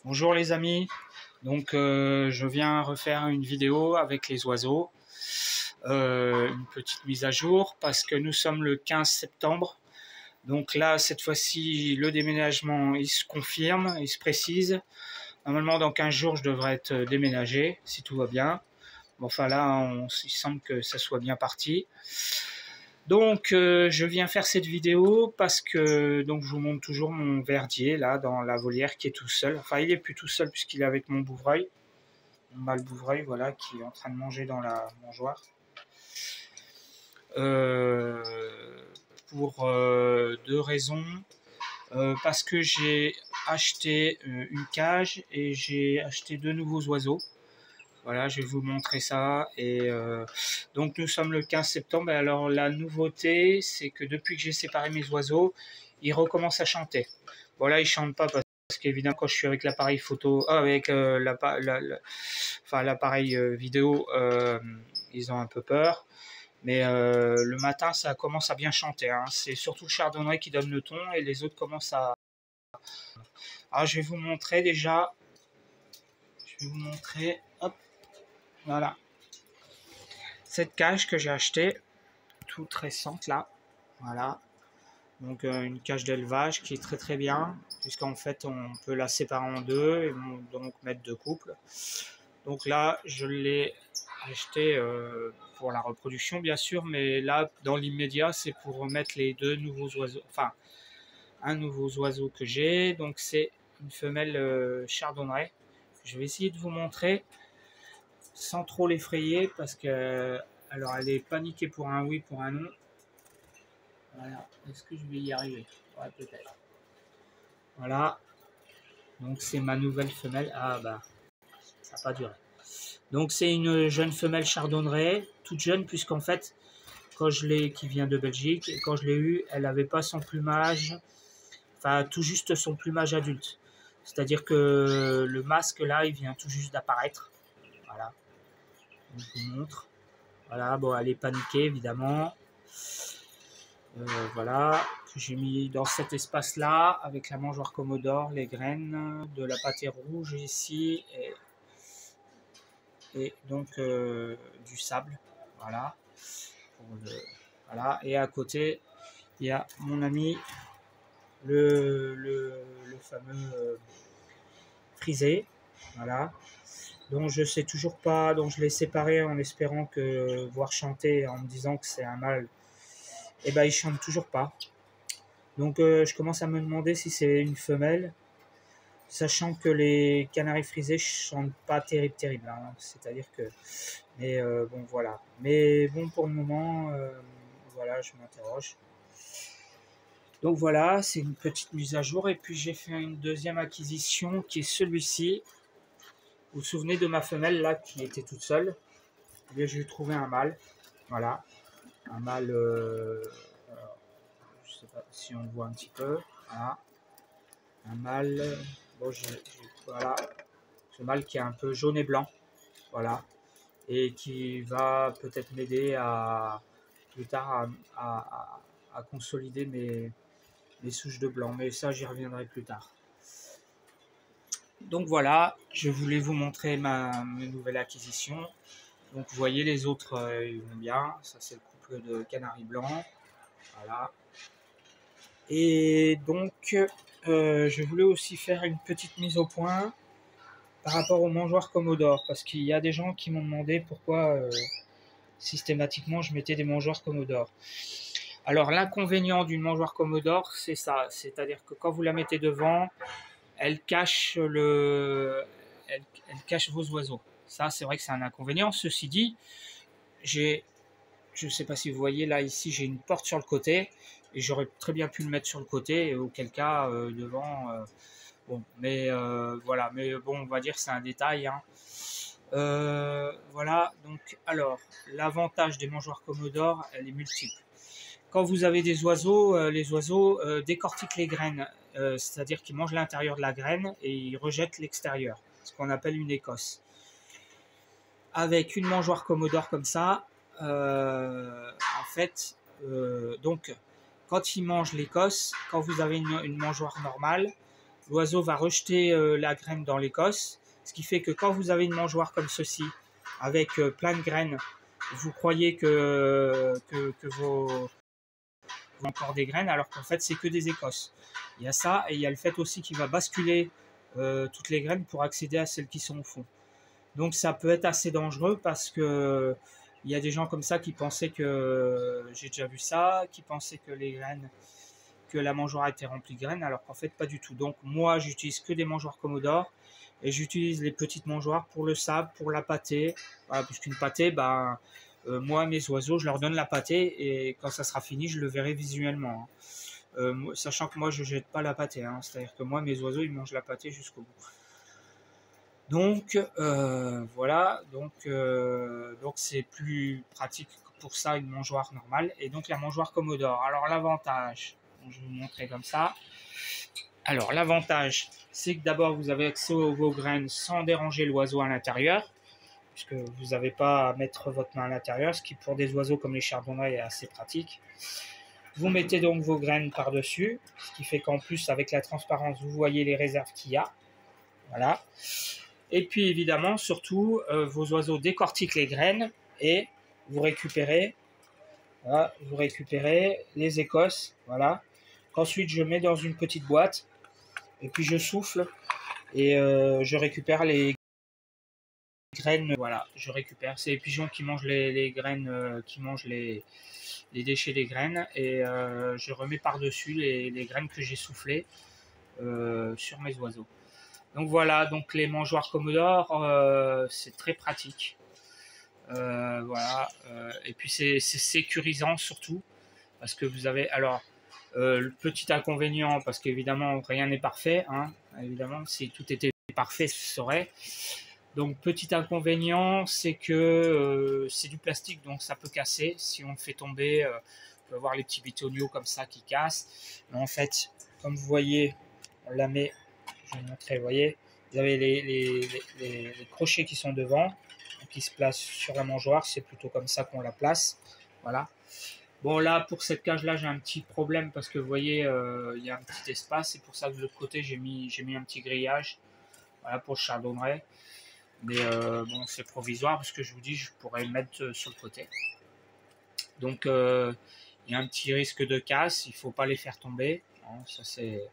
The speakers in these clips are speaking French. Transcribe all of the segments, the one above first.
Bonjour les amis, donc je viens refaire une vidéo avec les oiseaux, une petite mise à jour parce que nous sommes le 15 septembre, donc là cette fois-ci le déménagement il se confirme, il se précise, normalement dans 15 jours je devrais être déménagé si tout va bien, bon, enfin là il semble que ça soit bien parti. Donc je viens faire cette vidéo parce que donc je vous montre toujours mon verdier là dans la volière qui est tout seul. Enfin il est plus tout seul puisqu'il est avec mon bouvreuil, mon mâle bouvreuil voilà qui est en train de manger dans la mangeoire. Euh, pour deux raisons. Parce que j'ai acheté une cage et j'ai acheté deux nouveaux oiseaux. Voilà, je vais vous montrer ça. Et donc nous sommes le 15 septembre. Et alors la nouveauté, c'est que depuis que j'ai séparé mes oiseaux, ils recommencent à chanter. Bon là, ils chantent pas parce qu'évidemment quand je suis avec l'appareil photo, avec l'appareil vidéo, ils ont un peu peur. Mais le matin, ça commence à bien chanter. Hein. C'est surtout le chardonneret qui donne le ton et les autres commencent à... Alors je vais vous montrer déjà. Je vais vous montrer. Hop, voilà. Cette cage que j'ai achetée, toute récente là. Voilà. Donc une cage d'élevage qui est très très bien, puisqu'en fait on peut la séparer en deux et donc mettre deux couples. Donc là je l'ai acheté pour la reproduction bien sûr, mais là dans l'immédiat c'est pour remettre les deux nouveaux oiseaux, enfin un nouveau oiseau que j'ai, donc c'est une femelle chardonneret. Je vais essayer de vous montrer sans trop l'effrayer parce que alors elle est paniquée pour un oui, pour un non. Voilà, est-ce que je vais y arriver? Ouais, peut-être. Voilà, donc c'est ma nouvelle femelle. Ah bah, ça n'a pas duré. Donc c'est une jeune femelle chardonneret, toute jeune puisqu'en fait, quand je l'ai, qui vient de Belgique, et quand je l'ai eue, elle n'avait pas son plumage, enfin tout juste son plumage adulte. C'est-à-dire que le masque là, il vient tout juste d'apparaître. Voilà, donc je vous montre. Voilà, bon, elle est paniquée évidemment. Voilà, que j'ai mis dans cet espace-là avec la mangeoire Commodore, les graines, de la pâtée rouge ici et donc du sable. Voilà, voilà. Et à côté, il y a mon ami le fameux frisé. Voilà. Donc je sais toujours pas, donc je l'ai séparé en espérant que voir chanter en me disant que c'est un mâle. Et ben il chante toujours pas. Donc je commence à me demander si c'est une femelle, sachant que les canaris frisés chantent pas terrible. Hein. C'est-à-dire que, mais bon voilà. Mais bon pour le moment, voilà, je m'interroge. Donc voilà, c'est une petite mise à jour. Et puis j'ai fait une deuxième acquisition qui est celui-ci. Vous vous souvenez de ma femelle là qui était toute seule? Et j'ai trouvé un mâle. Voilà, un mâle. Je sais pas si on le voit un petit peu. Voilà, un mâle. Bon, voilà, ce mâle qui est un peu jaune et blanc. Voilà, et qui va peut-être m'aider à plus tard à consolider mes souches de blanc. Mais ça, j'y reviendrai plus tard. Donc voilà, je voulais vous montrer ma nouvelle acquisition. Donc vous voyez les autres, ils vont bien. Ça c'est le couple de canaris blancs. Voilà. Et donc je voulais aussi faire une petite mise au point par rapport aux mangeoires Commodore. Parce qu'il y a des gens qui m'ont demandé pourquoi systématiquement je mettais des mangeoires Commodore. Alors l'inconvénient d'une mangeoire Commodore, c'est ça. C'est-à-dire que quand vous la mettez devant, elle cache elle cache vos oiseaux. Ça, c'est vrai que c'est un inconvénient. Ceci dit, je ne sais pas si vous voyez là, ici, j'ai une porte sur le côté et j'aurais très bien pu le mettre sur le côté, et auquel cas devant. Bon, mais voilà, mais bon, on va dire que c'est un détail. Hein. Voilà. Donc, alors, l'avantage des mangeoires Commodore, elle est multiple. Quand vous avez des oiseaux, les oiseaux décortiquent les graines, c'est-à-dire qu'ils mangent l'intérieur de la graine et ils rejettent l'extérieur, ce qu'on appelle une écosse. Avec une mangeoire Commodore comme ça, en fait, donc quand ils mangent l'écosse, quand vous avez une mangeoire normale, l'oiseau va rejeter la graine dans l'écosse, ce qui fait que quand vous avez une mangeoire comme ceci, avec plein de graines, vous croyez que vos encore des graines, alors qu'en fait c'est que des écosses. Il y a ça, et il y a le fait aussi qu'il va basculer toutes les graines pour accéder à celles qui sont au fond. Donc ça peut être assez dangereux parce que il y a des gens comme ça qui pensaient que, j'ai déjà vu ça, qui pensaient que les graines, que la mangeoire était remplie de graines, alors qu'en fait pas du tout. Donc moi j'utilise que des mangeoires Commodore, et j'utilise les petites mangeoires pour le sable, pour la pâtée. Voilà, puisqu'une pâtée, moi mes oiseaux, je leur donne la pâtée, et quand ça sera fini, je le verrai visuellement, hein. Sachant que moi je jette pas la pâtée, hein. C'est-à-dire que moi mes oiseaux ils mangent la pâtée jusqu'au bout. Donc voilà, donc c'est plus pratique pour ça une mangeoire normale, et donc la mangeoire Commodore. Alors l'avantage, je vais vous montrer comme ça. Alors l'avantage, c'est que d'abord vous avez accès aux vos graines sans déranger l'oiseau à l'intérieur, puisque vous n'avez pas à mettre votre main à l'intérieur, ce qui pour des oiseaux comme les chardonnerets est assez pratique. Vous mettez donc vos graines par-dessus, ce qui fait qu'en plus avec la transparence vous voyez les réserves qu'il y a. Voilà. Et puis évidemment, surtout, vos oiseaux décortiquent les graines et vous récupérez, voilà, vous récupérez les écosses, voilà. Qu'ensuite je mets dans une petite boîte et puis je souffle et je récupère les graines. Voilà, je récupère. C'est les pigeons qui mangent les graines, qui mangent les déchets des graines, et je remets par-dessus les graines que j'ai soufflées sur mes oiseaux. Donc voilà, donc les mangeoires Commodore, c'est très pratique. Voilà, et puis c'est sécurisant surtout, parce que vous avez, alors, le petit inconvénient, parce qu'évidemment rien n'est parfait, hein, évidemment, si tout était parfait, ce serait. Donc petit inconvénient, c'est que c'est du plastique, donc ça peut casser. Si on le fait tomber, on peut avoir les petits bitoniaux comme ça qui cassent. Mais en fait, comme vous voyez, on la met, je vais vous montrer, vous voyez, vous avez les crochets qui sont devant, qui se placent sur la mangeoire, c'est plutôt comme ça qu'on la place. Voilà. Bon là, pour cette cage-là, j'ai un petit problème parce que vous voyez, il y a un petit espace, c'est pour ça que de l'autre côté, j'ai mis un petit grillage, voilà, pour le chardonneret. Mais bon, c'est provisoire parce que je vous dis, je pourrais le mettre sur le côté. Donc il y a un petit risque de casse, il ne faut pas les faire tomber, hein, ça c'est...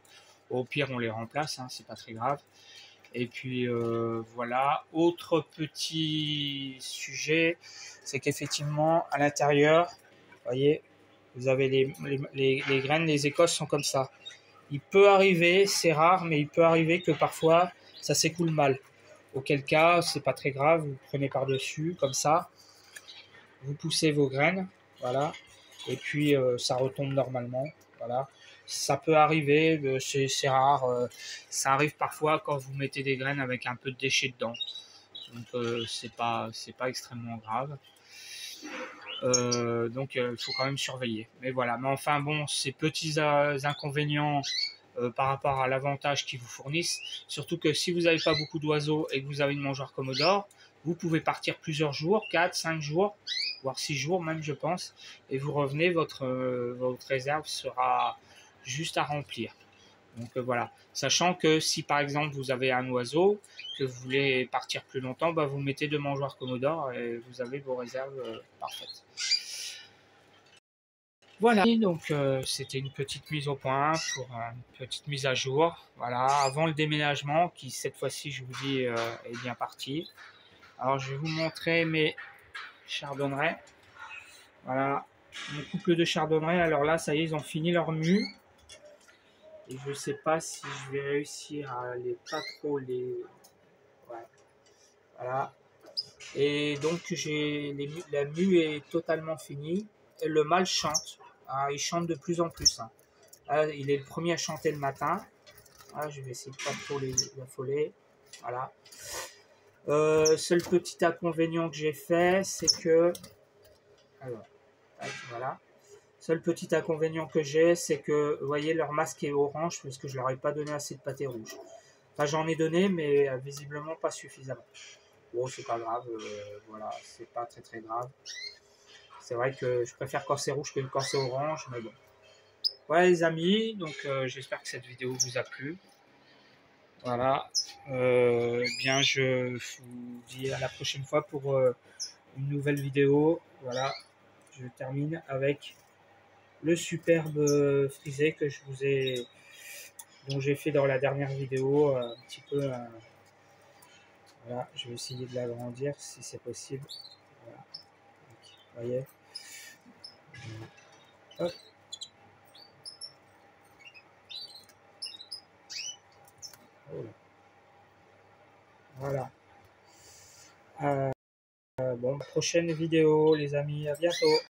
Au pire, on les remplace, hein, c'est pas très grave. Et puis voilà. Autre petit sujet, c'est qu'effectivement, à l'intérieur, vous voyez, vous avez les graines, les écosses sont comme ça. Il peut arriver, c'est rare, mais il peut arriver que parfois ça s'écoule mal. Auquel cas, c'est pas très grave, vous prenez par-dessus, comme ça, vous poussez vos graines, voilà, et puis ça retombe normalement, voilà. Ça peut arriver, c'est rare, ça arrive parfois quand vous mettez des graines avec un peu de déchets dedans. Donc c'est pas extrêmement grave. Donc il faut quand même surveiller. Mais voilà, mais enfin bon, ces petits inconvénients par rapport à l'avantage qu'ils vous fournissent, surtout que si vous n'avez pas beaucoup d'oiseaux et que vous avez une mangeoire Commodore, vous pouvez partir plusieurs jours, 4, 5 jours, voire 6 jours même je pense, et vous revenez, votre réserve sera juste à remplir. Donc voilà, sachant que si par exemple vous avez un oiseau, que vous voulez partir plus longtemps, vous mettez 2 mangeoires Commodore et vous avez vos réserves parfaites. Voilà, donc c'était une petite mise au point pour une petite mise à jour. Voilà, avant le déménagement qui cette fois-ci, je vous dis, est bien parti. Alors je vais vous montrer mes chardonnerets. Voilà, mon couple de chardonnerets. Alors là, ça y est, ils ont fini leur mue. Et je sais pas si je vais réussir à les pas trop les... Ouais. Voilà. Et donc la mue est totalement finie. Et le mâle chante. Ah, il chante de plus en plus. Hein. Là, il est le premier à chanter le matin. Ah, je vais essayer de pas trop les affoler. Voilà. Seul petit inconvénient que j'ai fait, c'est que... Alors, voilà. Seul petit inconvénient que j'ai, c'est que, vous voyez, leur masque est orange parce que je leur ai pas donné assez de pâté rouge. Enfin, j'en ai donné, mais visiblement pas suffisamment. Bon, c'est pas grave, voilà, c'est pas très très grave. C'est vrai que je préfère quand c'est rouge que quand c'est orange, mais bon. Voilà les amis, donc j'espère que cette vidéo vous a plu. Voilà. Bien, je vous dis à la prochaine fois pour une nouvelle vidéo. Voilà, je termine avec le superbe frisé que je vous ai, dont j'ai fait dans la dernière vidéo, un petit peu. Voilà, je vais essayer de l'agrandir si c'est possible. Voilà, donc, vous voyez. Hop. Voilà. Bon, prochaine vidéo, les amis. À bientôt.